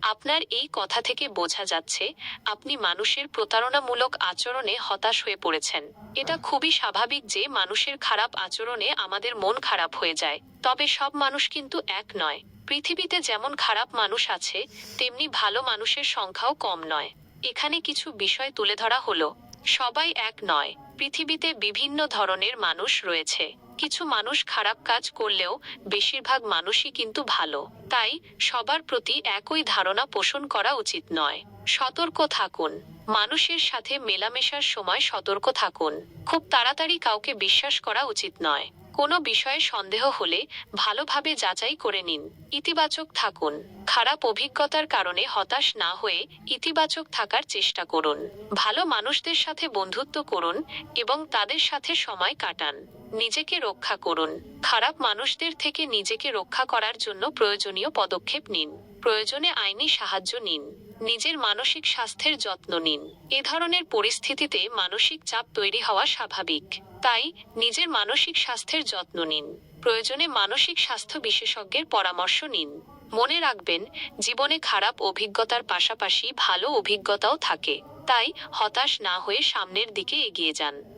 আপনার এই কথা থেকে বোঝা যাচ্ছে আপনি মানুষের প্রতারণামূলক আচরণে হতাশ হয়ে পড়েছেন। এটা খুবই স্বাভাবিক যে মানুষের খারাপ আচরণে আমাদের মন খারাপ হয়ে যায়। তবে সব মানুষ কিন্তু এক নয়। পৃথিবীতে যেমন খারাপ মানুষ আছে, তেমনি ভালো মানুষের সংখ্যাও কম নয়। এখানে কিছু বিষয় তুলে ধরা হলো। সবাই এক নয়। পৃথিবীতে বিভিন্ন ধরনের মানুষ রয়েছে। কিছু মানুষ খারাপ কাজ করলেও বেশিরভাগ মানুষই কিন্তু ভালো। তাই সবার প্রতি একই ধারণা পোষণ করা উচিত নয়। সতর্ক থাকুন। মানুষের সাথে মেলামেশার সময় সতর্ক থাকুন। খুব তাড়াতাড়ি কাউকে বিশ্বাস করা উচিত নয়। কোনো বিষয়ে সন্দেহ হলে ভালোভাবে যাচাই করে নিন। ইতিবাচক থাকুন। খারাপ অভিজ্ঞতার কারণে হতাশ না হয়ে ইতিবাচক থাকার চেষ্টা করুন। ভালো মানুষদের সাথে বন্ধুত্ব করুন এবং তাদের সাথে সময় কাটান। নিজেকে রক্ষা করুন। খারাপ মানুষদের থেকে নিজেকে রক্ষা করার জন্য প্রয়োজনীয় পদক্ষেপ নিন। প্রয়োজনে আইনি সাহায্য নিন। নিজের মানসিক স্বাস্থ্যের যত্ন নিন। এ ধরনের পরিস্থিতিতে মানসিক চাপ তৈরি হওয়া স্বাভাবিক। তাই নিজের মানসিক স্বাস্থ্যের যত্ন নিন। প্রয়োজনে মানসিক স্বাস্থ্য বিশেষজ্ঞের পরামর্শ নিন। মনে রাখবেন, জীবনে খারাপ অভিজ্ঞতার পাশাপাশি ভালো অভিজ্ঞতাও থাকে। তাই হতাশ না হয়ে সামনের দিকে এগিয়ে যান।